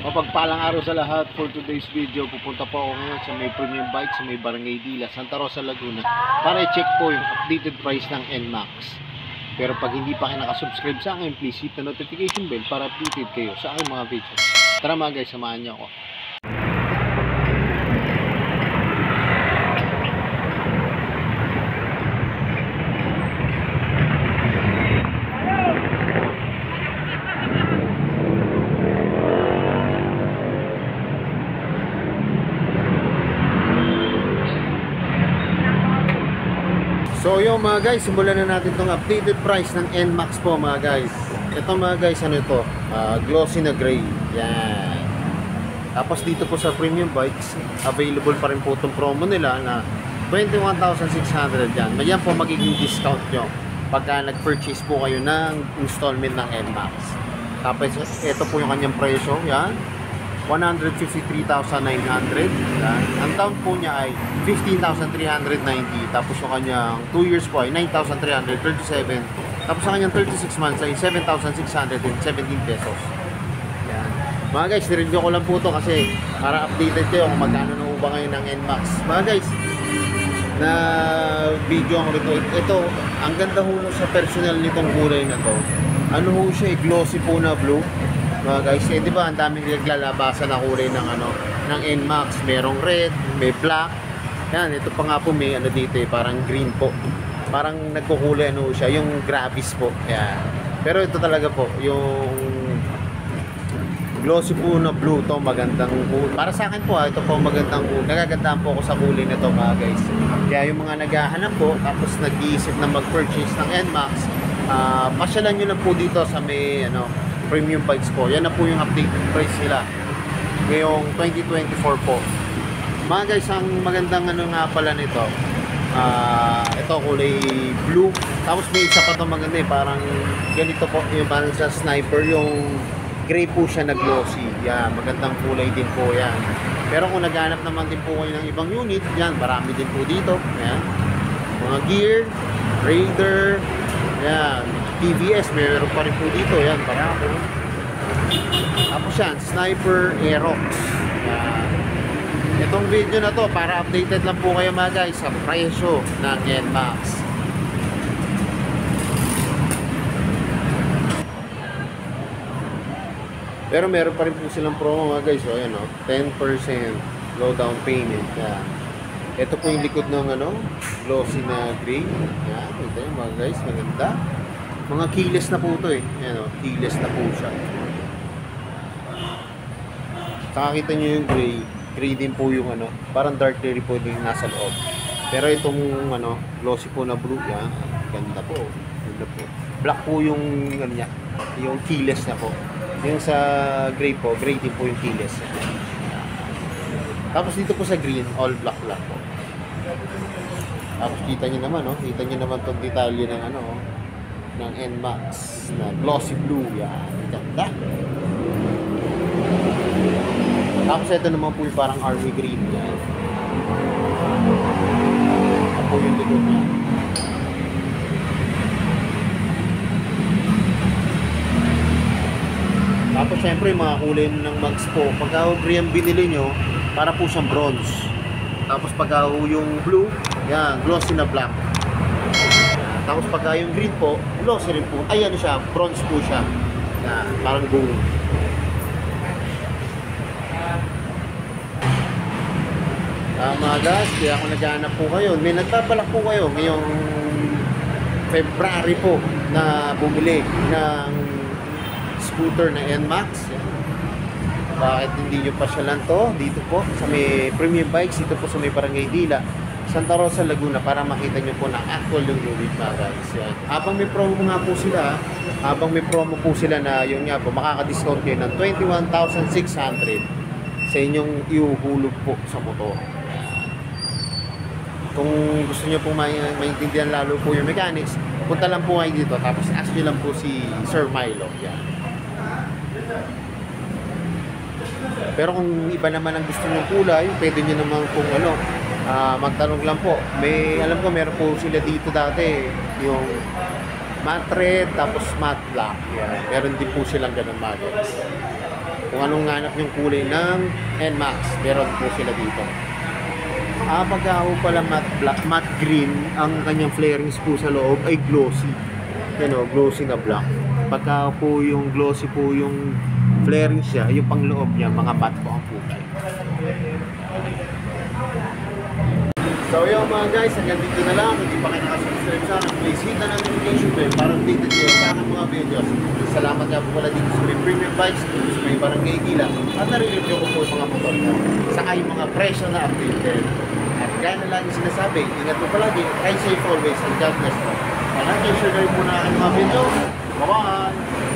Mapagpalang araw sa lahat. For today's video, pupunta po ako ngayon sa may premium bike sa may Barangay Dila, Santa Rosa, Laguna para i-check po yung updated price ng NMAX. Pero pag hindi pa kayo nakasubscribe sa akin, please hit the notification bell para updated kayo sa aking mga videos. Tara mga guys, samahan niyo ako. So yung mga guys, simulan na natin itong updated price ng NMAX po mga guys. Ito mga guys, ano ito? Glossy na gray. Yan. Tapos dito po sa premium bikes, available pa rin po itong promo nila na 21,600 yan. Yan po magiging discount nyo pagka nag-purchase po kayo ng installment ng NMAX. Tapos ito po yung kanyang presyo. Yan. 153,900. Yan. Ang taon po niya ay 15,390. Tapos yung kanyang 2 years po ay 9,337. Tapos ang kanyang 36 months ay 7,617 pesos. Yan. Mga guys, nireview ko lang po ito kasi para updated kayo kung magkano na ba ngayon ng NMAX. Mga guys, na video ko rito. Ito, ang ganda ho sa personal nitong kulay na to. Ano ho siya, glossy po na blue. Mga guys, di ba ang daming naglalabasan na kulay ng ng NMAX, merong red, may black. Yan, ito pa nga po may dito parang green po. Parang nagkukulay siya, yung Gravis po. Yan. Pero ito talaga po, yung glossy po na blue to, magandang kulay. Para sa akin po, ito po magandang kulay. Nagagandahan po ako sa kulay nito mga guys. Kaya yung mga naghahanap po, tapos nag-iisip na mag-purchase ng NMAX, pasyalan nyo lang po dito sa may premium bikes po. Yan na po yung updated price nila ngayong 2024 po. Mga guys, ang magandang nga pala nito, ito kulay blue. Tapos may isa pa ito maganda parang ganito po yung parang sa sniper, yung gray po siya na glossy. Yan, magandang kulay din po yan. Pero kung naghanap naman din po kayo ng ibang unit, yan, marami din po dito. Yan, mga gear, Raider, yan, TVS, meron pa rin po dito. Yan, parako. Tapos yan, Sniper, Aerox. Yan. Itong video na to, para updated lang po kayo mga guys sa presyo ng NMAX. Pero meron pa rin po silang promo mga guys. So, ayan, 10% low down payment. Yan. Ito po yung likod ng glossy na gray. Yan, ito yung mga guys, maganda. Mga keyless na po ito Ayan, keyless na po siya. Nakakita nyo yung gray. Gray din po yung parang dark gray po din nasa loob. Pero itong glossy po na blue, yan. Ganda po. Ganda po. Black po yung niya, yung keyless na po. Yung sa gray po, gray din po yung keyless. Tapos dito po sa green, all black po. Tapos kita nyo naman, kita nyo naman itong detalye ng ng NMAX na glossy blue. Yan, ganda. Tapos ito naman po yung parang army green. Yan. Ito po yung likod niya. Tapos syempre yung mga kulay ng mags po, pagka gray ang binili nyo, para po siyang bronze. Tapos pagka yung blue, yan, glossy na black. Tapos pagka yung green po, glossy rin po. Ay siya, bronze po siya. Yan, parang gold. Mga guys, kaya kung naghahanap po kayo, may nagbabalak po kayo ngayong February po na bumili ng scooter na NMAX. Bakit hindi nyo pasyalan to dito po sa may premium bikes, dito po sa may Barangay Dila, Santa Rosa, Laguna, para makita nyo po na actual yung unit mga guys. Yan. Habang may promo nga po sila, na yun nga po, makaka-discount kayo ng 21,600 sa inyong iuhulog po sa motor. Kung gusto nyo po maintindihan lalo po yung mechanics, punta lang po kayo dito, tapos ask nyo lang po si Sir Milo. Yan. Pero kung iba naman ang gusto nyo kulay, pwede nyo naman kung magtanong lang po. Alam ko meron po sila dito dati, yung matte red, tapos matte black. Yan. Meron din po silang ganun mga guys. Kung anong hanap yung kulay ng NMAX, meron po sila dito. Pagka po pala matte black, matte green, ang kanyang flarings po sa loob ay glossy. Glossy na black. Pagka po yung glossy po yung flarings siya, yung pangloob niya, mga matte po ang kulay. So yun mga guys, hanggang dito na lang. Hindi pa kayo nakasubscribe sa akin, please hit na notification bell para updated kayo sa aking mga videos. Salamat nga po pala dito sa may premium bikes, dito sa may barangay Gila. At nare-review ko po yung mga motor ko. Saka yung mga presyo na updated. At gaya na lang yung sinasabi, ingat po palagi, stay safe always, and God bless po. Kaya share na rin po na aking mga videos. Bye-bye!